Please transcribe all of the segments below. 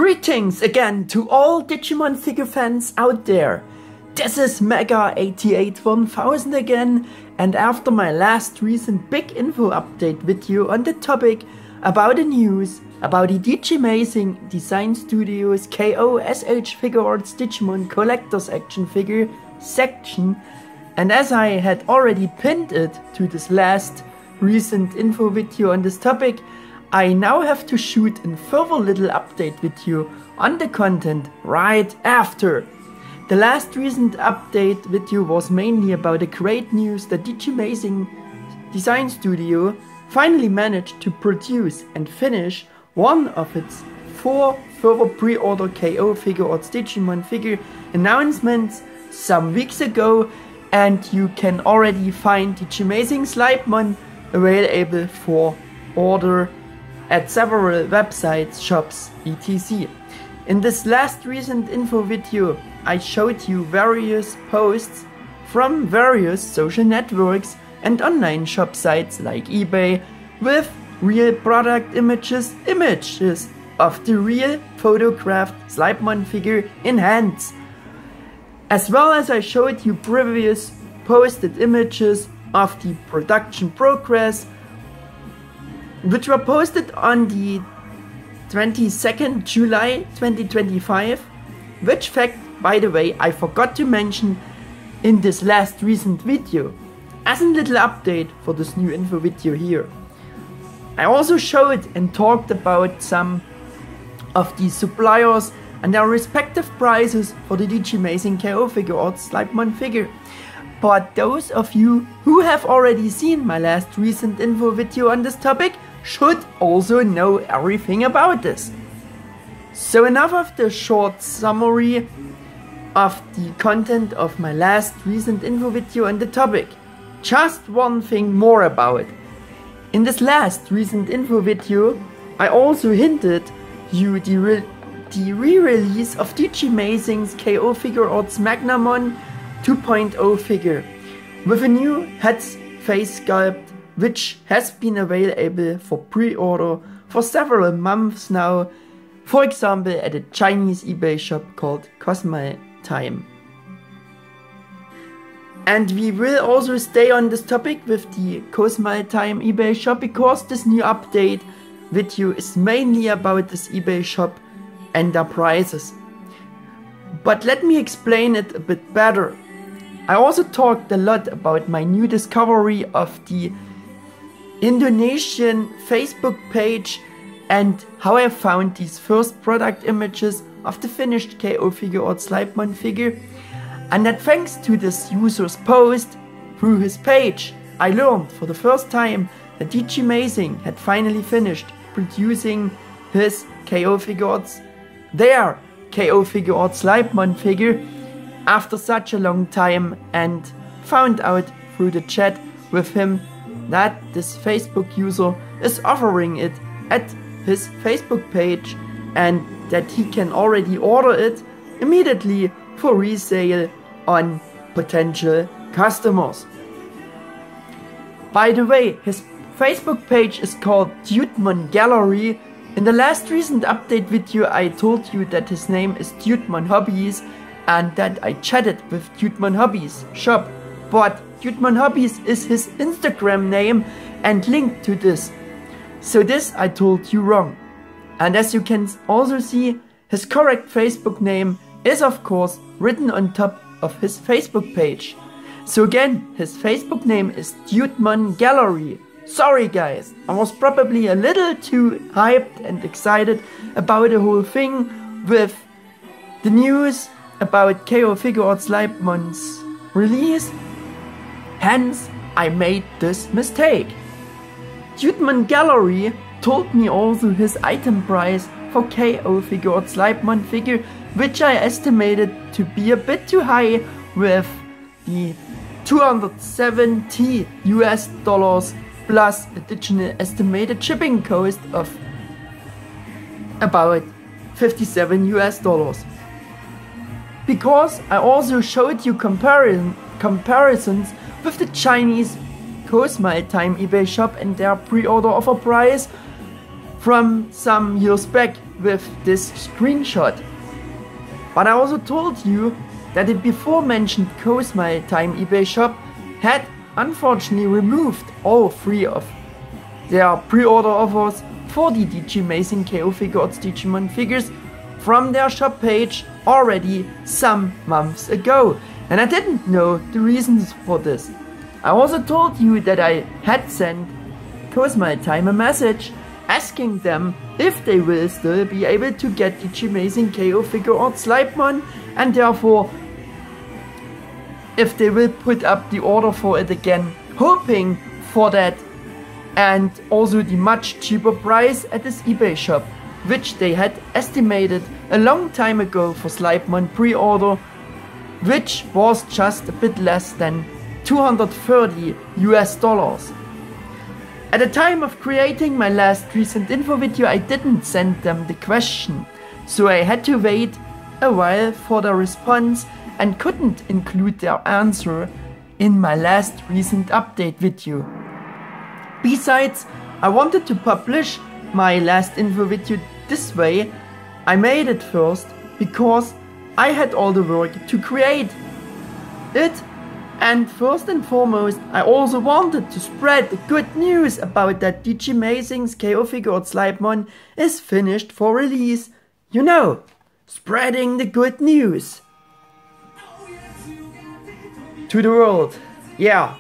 Greetings again to all Digimon figure fans out there. This is Mega881000 again, and after my last recent big info update video on the topic about the news about the DG-Mazing Design Studios KO Figuarts Digimon Collector's Action Figure section, and as I had already pinned it to this last recent info video on this topic, I now have to shoot a further little update video on the content right after. The last recent update video was mainly about the great news that DG-Mazing Design Studio finally managed to produce and finish one of its 4 further pre-order KO Figuarts Digimon figure announcements some weeks ago, and you can already find DG-Mazing Sleipmon available for order at several websites, shops, etc. In this last recent info video, I showed you various posts from various social networks and online shop sites like eBay with real product images of the real photographed Sleipmon figure in hands. As well as I showed you previous posted images of the production progress, which were posted on the 22nd July 2025, which fact, by the way, I forgot to mention in this last recent video, as a little update for this new info video here. I also showed and talked about some of the suppliers and their respective prices for the DG-Mazing KO Figuarts Sleipmon figure. But those of you who have already seen my last recent info video on this topic should also know everything about this. So enough of the short summary of the content of my last recent info video on the topic. Just one thing more about it. In this last recent info video, I also hinted you the re-release of DG-Mazing's KO Figuarts Magnamon 2.0 figure with a new head face sculpt, which has been available for pre-order for several months now, for example at a Chinese eBay shop called Time. And we will also stay on this topic with the Time eBay shop, because this new update video is mainly about this eBay shop and their prices. But let me explain it a bit better. I also talked a lot about my new discovery of the Indonesian Facebook page and how I found these first product images of the finished KO Figuarts Sleipmon figure, and that thanks to this user's post through his page, I learned for the first time that DG-Mazing had finally finished producing his KO Figuarts, their KO Figuarts Sleipmon figure after such a long time, and found out through the chat with him that this Facebook user is offering it at his Facebook page and that he can already order it immediately for resale on potential customers. By the way, his Facebook page is called DudemonGallery. In the last recent update video I told you that his name is Dudemon Hobbies and that I chatted with Dudemon Hobbies shop, but Dudemon Hobbies is his Instagram name and linked to this. So this I told you wrong. And as you can also see, his correct Facebook name is of course written on top of his Facebook page. So again, his Facebook name is DudemonGallery. Sorry guys, I was probably a little too hyped and excited about the whole thing with the news about KO Figuarts Sleipmon's release. Hence, I made this mistake. DudemonGallery told me also his item price for KO Figuarts Sleipmon figure, which I estimated to be a bit too high with the $270 plus additional estimated shipping cost of about $57. Because I also showed you comparisons with the Chinese Time eBay shop and their pre-order offer price from some years back, with this screenshot. But I also told you that the before mentioned Cosmo Time eBay shop had unfortunately removed all 3 of their pre-order offers for the DG-Mazing KO Figuarts Digimon figures from their shop page already some months ago, and I didn't know the reasons for this. I also told you that I had sent Cosmo Time a message asking them if they will still be able to get DG-Mazing KO Figuarts Sleipmon, and therefore if they will put up the order for it again, hoping for that and also the much cheaper price at this eBay shop, which they had estimated a long time ago for Sleipmon pre-order, which was just a bit less than $230 US. At the time of creating my last recent info video, I didn't send them the question, so I had to wait a while for their response and couldn't include their answer in my last recent update video. Besides, I wanted to publish my last info video this way. I made it first because I had all the work to create it, and first and foremost I also wanted to spread the good news about that DG-Mazing KO Figuarts Sleipmon is finished for release. You know, spreading the good news to the world. Yeah.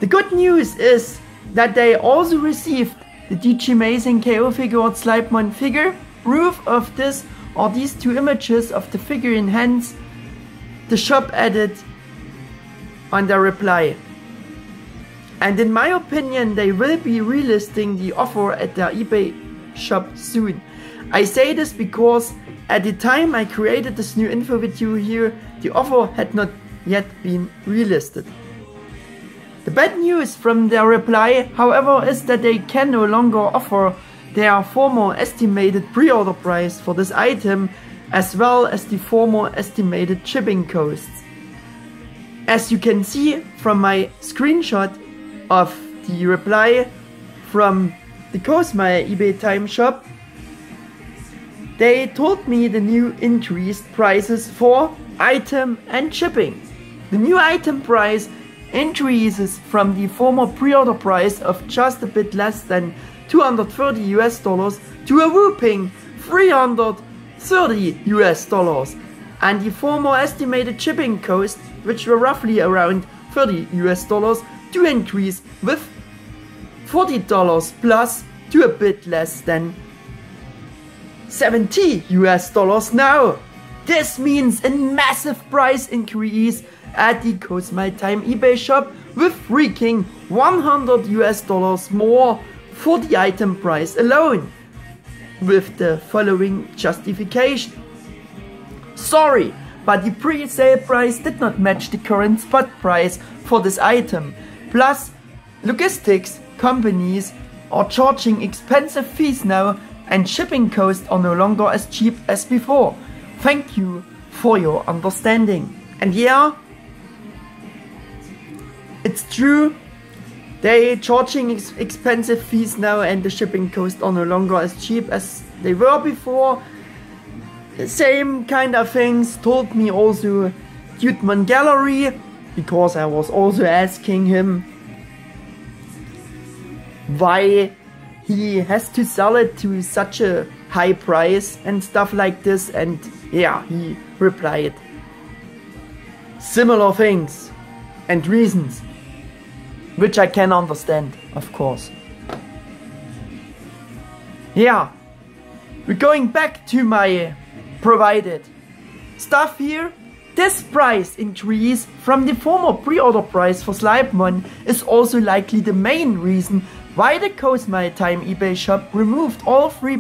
The good news is that they also received the DG-Mazing KO Figuarts Sleipmon figure. Proof of this are these 2 images of the figure in hands the shop added on their reply. And in my opinion, they will be relisting the offer at their eBay shop soon. I say this because at the time I created this new info video here, the offer had not yet been relisted. The bad news from their reply, however, is that they can no longer offer their former estimated pre-order price for this item, as well as the former estimated shipping costs. As you can see from my screenshot of the reply from the Cosmo eBay Time shop, they told me the new increased prices for item and shipping. The new item price increases from the former pre-order price of just a bit less than $230 US to a whooping $330 US, and the former estimated shipping costs, which were roughly around $30 US, to increase with $40 plus to a bit less than $70 US now. This means a massive price increase at the Cosmo Time eBay shop with freaking $100 US more for the item price alone, with the following justification. Sorry, but the pre-sale price did not match the current spot price for this item. Plus, logistics companies are charging expensive fees now, and shipping costs are no longer as cheap as before. Thank you for your understanding. And yeah, it's true, they charging expensive fees now, and the shipping costs are no longer as cheap as they were before. The same kind of things told me also DudemonGallery, because I was also asking him why he has to sell it to such a high price and stuff like this, and yeah, he replied similar things and reasons, which I can understand, of course. Yeah, we're going back to my provided stuff here. This price increase from the former pre-order price for Sleipmon is also likely the main reason why the Cosmo Time eBay shop removed all 3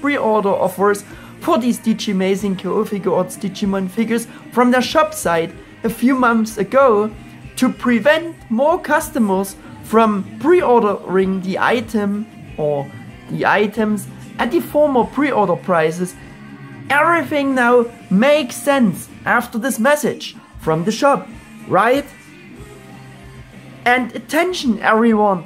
pre-order offers for these DG-Mazing KO Figuarts Digimon figures from their shop site a few months ago, to prevent more customers from pre-ordering the item or the items at the former pre-order prices. Everything now makes sense after this message from the shop, right? And attention everyone,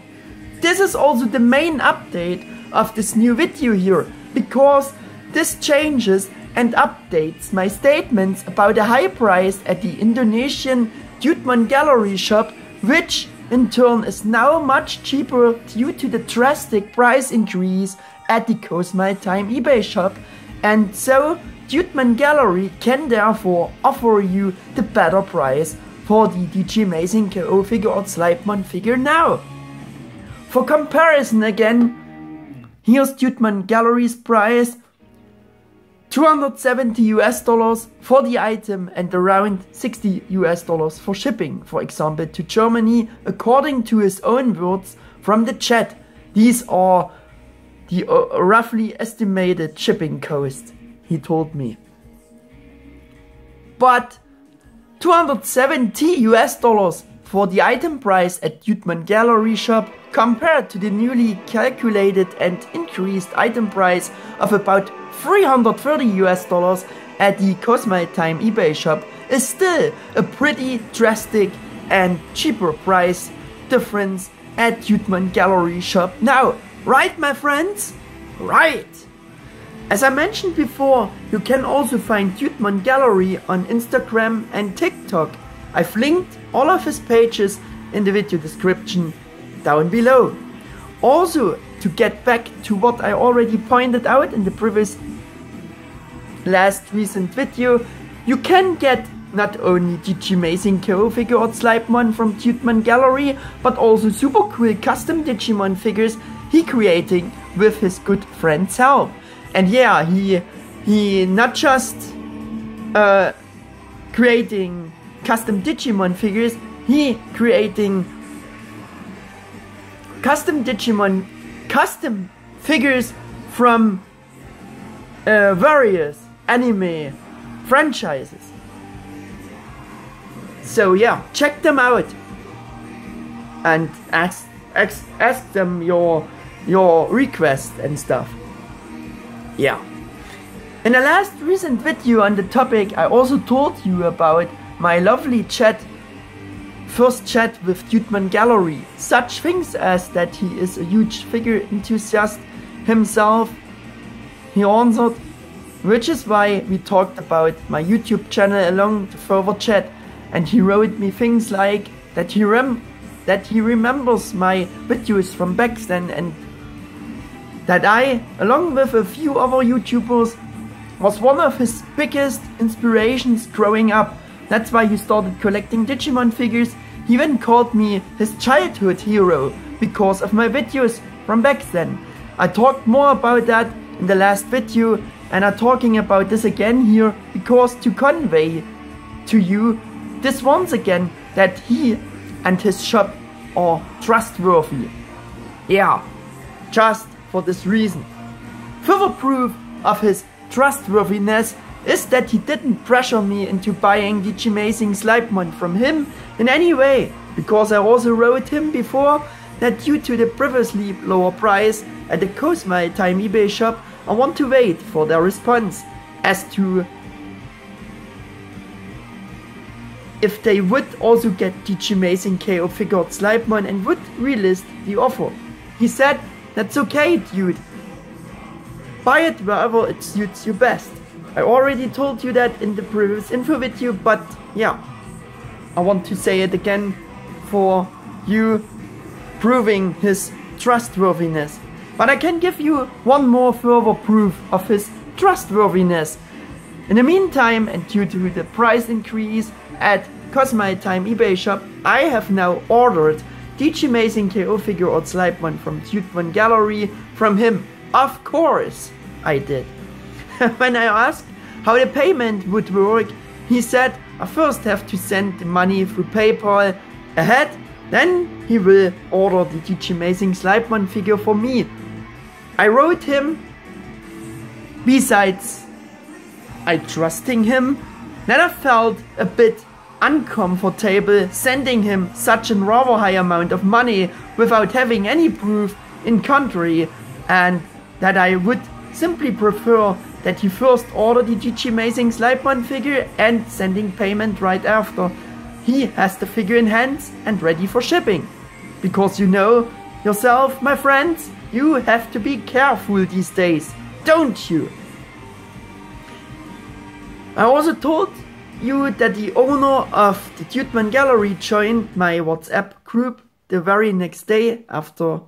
this is also the main update of this new video here. because this changes and updates my statements about a high price at the Indonesian DudemonGallery shop, which in turn is now much cheaper due to the drastic price increase at the Cosmytime eBay shop, and so DudemonGallery can therefore offer you the better price for the DG-Mazing KO Figuarts Sleipmon figure now. For comparison again, here's DudemonGallery's price, $270 for the item and around $60 for shipping, for example to Germany, according to his own words from the chat. These are the roughly estimated shipping cost, he told me. But $270 for the item price at DudemonGallery shop compared to the newly calculated and increased item price of about $330 at the Cosmytime eBay shop is still a pretty drastic and cheaper price difference at DudemonGallery shop now. Right, my friends? Right! As I mentioned before, you can also find DudemonGallery on Instagram and TikTok. I've linked all of his pages in the video description down below. Also, to get back to what I already pointed out in the previous recent video, you can get not only DG-Mazing KO Figuarts Sleipmon from DudemonGallery, but also super cool custom Digimon figures he creating with his good friend's help. And yeah, he not just creating custom Digimon figures, he creating custom figures from various anime franchises. So yeah, check them out and ask them your request and stuff. Yeah. In the last recent video on the topic, I also told you about my lovely first chat with DudemonGallery. Such things as that he is a huge figure enthusiast himself, he answered, which is why we talked about my YouTube channel along the further chat, and he wrote me things like that he remembers my videos from back then, and that I, along with a few other YouTubers, was one of his biggest inspirations growing up. That's why he started collecting Digimon figures. He even called me his childhood hero because of my videos from back then. I talked more about that in the last video, and I'm talking about this again here because to convey to you this once again that he and his shop are trustworthy. Yeah, just for this reason. Further proof of his trustworthiness is that he didn't pressure me into buying DG-Mazing Sleipmon from him in any way, because I also wrote him before that due to the previously lower price at the Cosmytime eBay shop, I want to wait for their response as to if they would also get DG-Mazing KO Figuarts Sleipmon and would relist the offer. He said, "That's okay, dude. Buy it wherever it suits you best." I already told you that in the previous info video, but yeah, I want to say it again for you, proving his trustworthiness. But I can give you one more further proof of his trustworthiness. In the meantime, and due to the price increase at Cosmytime eBay shop, I have now ordered DG-Mazing KO Figuarts Sleipmon from DudemonGallery from him. Of course I did. When I asked how the payment would work, he said I first have to send the money through PayPal ahead, then he will order the DG-Mazing Sleipmon figure for me. I wrote him, besides I trusting him, that I felt a bit uncomfortable sending him such a rather high amount of money without having any proof in country, and that I would simply prefer that he first order the DG-Mazing Sleipmon figure and sending payment right after he has the figure in hands and ready for shipping. Because you know yourself, my friends, you have to be careful these days don't you? I also told you that the owner of the DudemonGallery joined my WhatsApp group the very next day after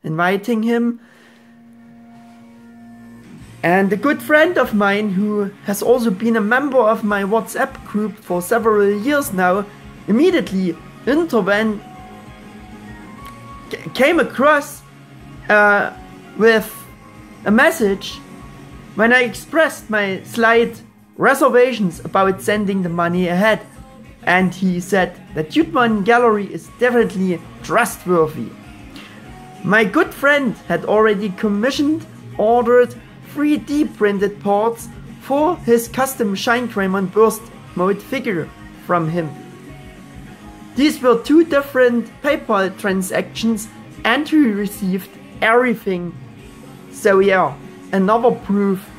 inviting him. And a good friend of mine who has also been a member of my WhatsApp group for several years now immediately intervened, came across with a message when I expressed my slight reservations about sending the money ahead, and he said that DudemonGallery is definitely trustworthy. My good friend had already ordered 3D printed parts for his custom Shinecraymon burst mode figure from him. These were 2 different PayPal transactions and he received everything. So yeah, another proof.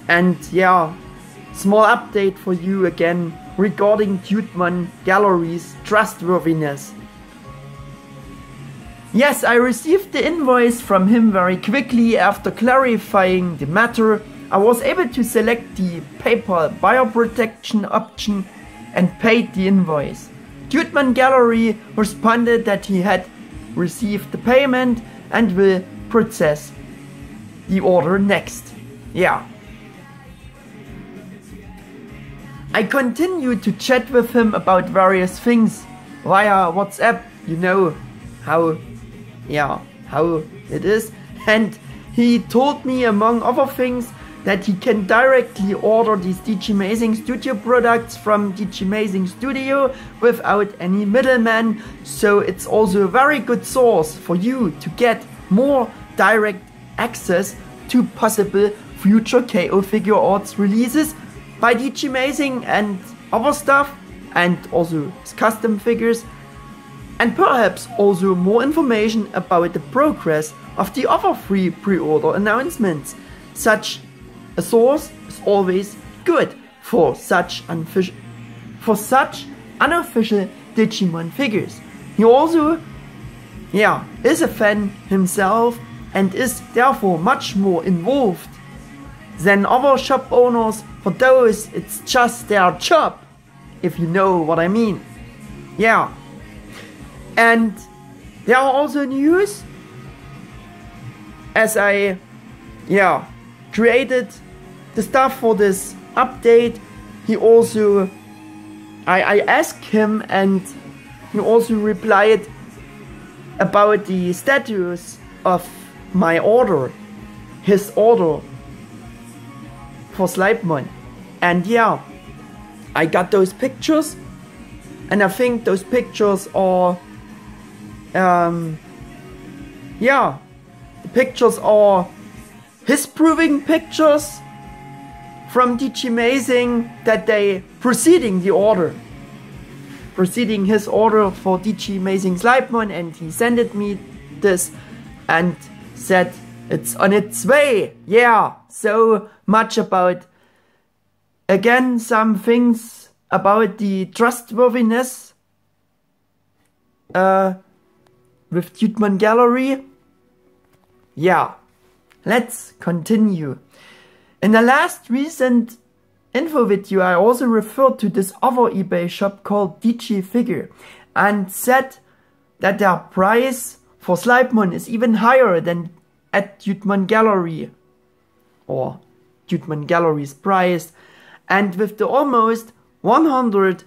And yeah, small update for you again regarding DudemonGallery's trustworthiness. Yes, I received the invoice from him very quickly. After clarifying the matter, I was able to select the PayPal buyer protection option and paid the invoice. DudemonGallery responded that he had received the payment and will process the order next. Yeah. I continued to chat with him about various things via WhatsApp. You know how it is. And he told me, among other things, that he can directly order these DG-Mazing Studio products from DG-Mazing Studio without any middleman. So it's also a very good source for you to get more direct access to possible future KO Figuarts releases by DG-Mazing and other stuff, and also custom figures, and perhaps also more information about the progress of the other 3 pre-order announcements. Such a source is always good for such unofficial Digimon figures. He also is a fan himself and is therefore much more involved than other shop owners. For those, it's just their job, if you know what I mean. Yeah. And there are also news, as I created the stuff for this update. He also, I asked him and he also replied about the status of my order, his order for Sleipmon. And yeah, I got those pictures, and I think those pictures are the pictures are his proving pictures from DG-Mazing that they preceding his order for DG-Mazing Sleipmon, and he sent me this and said it's on its way. Yeah, so much about, again, some things about the trustworthiness with DudemonGallery. Yeah, let's continue. In the last recent info video, I also referred to this other eBay shop called DG Figure and said that their price for Sleipmon is even higher than at DudemonGallery, or DudemonGallery's price, and with the almost $100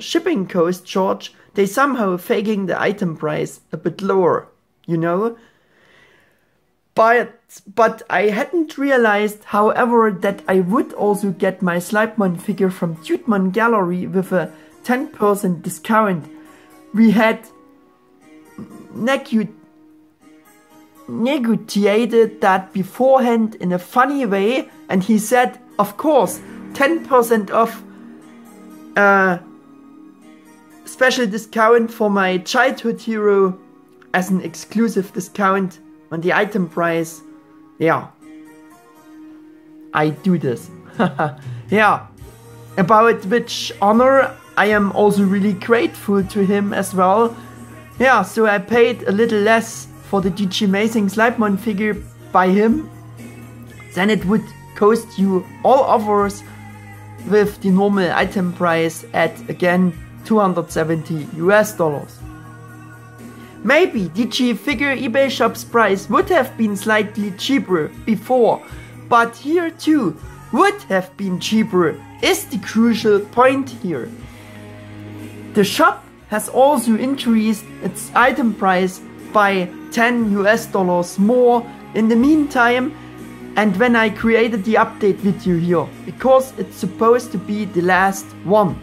shipping cost charge, they somehow faking the item price a bit lower, you know. But I hadn't realized, however, that I would also get my Sleipmon figure from DudemonGallery with a 10% discount. We had negotiated that beforehand in a funny way, and he said, of course, 10% off special discount for my childhood hero as an exclusive discount on the item price. Yeah, I do this. Yeah, about which honor I am also really grateful to him as well. Yeah, so I paid a little less for the DG-Mazing Sleipmon figure by him, then it would cost you all offers with the normal item price at again $270 US. Maybe DG figure eBay shop's price would have been slightly cheaper before, but here too would have been cheaper is the crucial point here. The shop has also increased its item price by $10 US more in the meantime, and when I created the update video here, because it's supposed to be the last one,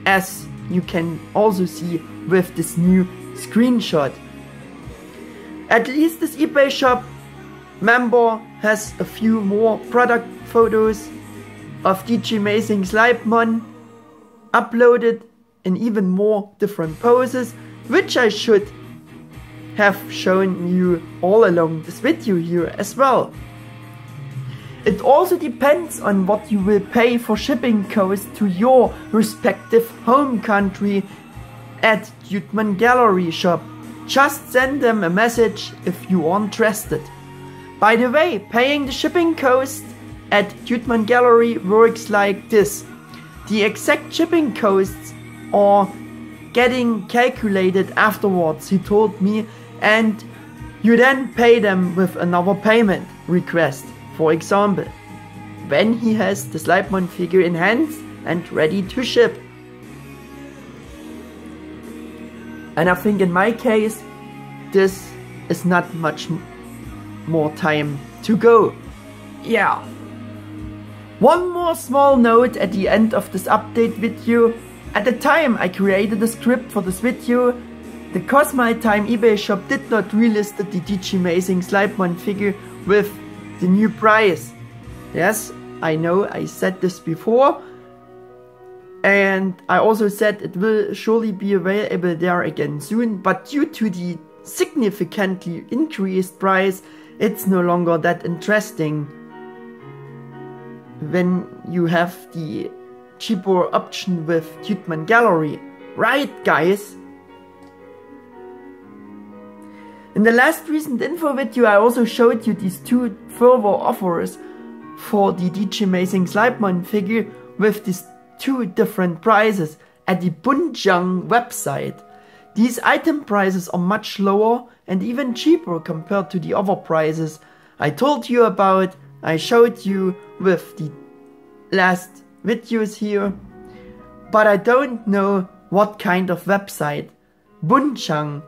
as you can also see with this new screenshot. At least this eBay shop member has a few more product photos of DG-Mazing Sleipmon uploaded in even more different poses, which I should have shown you all along this video here as well. It also depends on what you will pay for shipping costs to your respective home country at DudemonGallery shop. Just send them a message if you are interested. By the way, paying the shipping cost at DudemonGallery works like this. The exact shipping costs are getting calculated afterwards, he told me, and you then pay them with another payment request. For example, when he has the Sleipmon figure in hands and ready to ship. And I think in my case, this is not much more time to go. Yeah. One more small note at the end of this update video. At the time I created the script for this video, the Cosmite Time eBay shop did not relist the DG-Mazing Sleipmon figure with the new price. Yes, I know I said this before, and I also said it will surely be available there again soon, but due to the significantly increased price, it's no longer that interesting when you have the cheaper option with DudemonGallery, right guys? In the last recent info video I also showed you these two further offers for the DG-Mazing Sleipmon figure with these two different prices at the Bunjang website. These item prices are much lower and even cheaper compared to the other prices I told you about, I showed you with the last videos here, but I don't know what kind of website Bunjang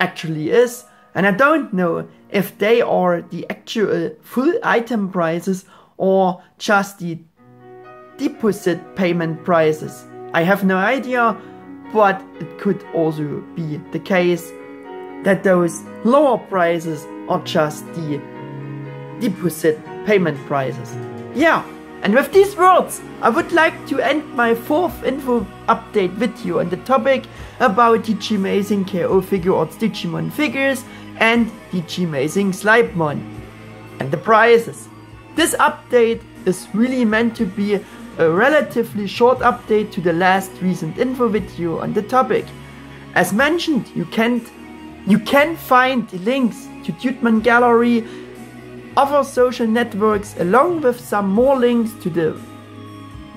actually is, and I don't know if they are the actual full item prices or just the deposit payment prices. I have no idea, but it could also be the case that those lower prices are just the deposit payment prices. Yeah, and with these words, I would like to end my fourth info update video on the topic about DG-Mazing KO Figuarts Digimon figures and DG-Mazing Sleipmon and the prices. This update is really meant to be a relatively short update to the last recent info video on the topic. As mentioned, you can find the links to DudemonGallery, other social networks, along with some more links to the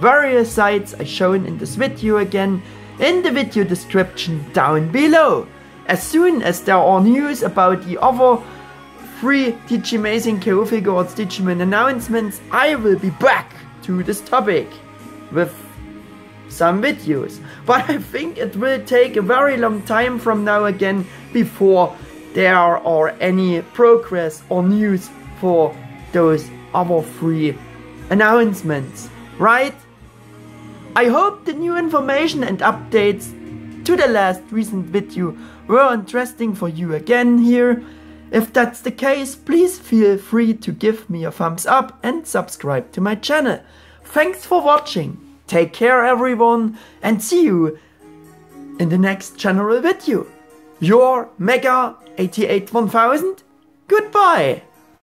various sites I shown in this video again in the video description down below. As soon as there are news about the other 3 DG-Mazing KO Figuarts Digimon announcements, I will be back to this topic with some videos. But I think it will take a very long time from now again before there are any progress or news for those other 3 announcements, right? I hope the new information and updates to the last recent video were interesting for you again here. If that's the case, please feel free to give me a thumbs up and subscribe to my channel. Thanks for watching, take care everyone, and see you in the next general video. Your Mega 88 1000, goodbye!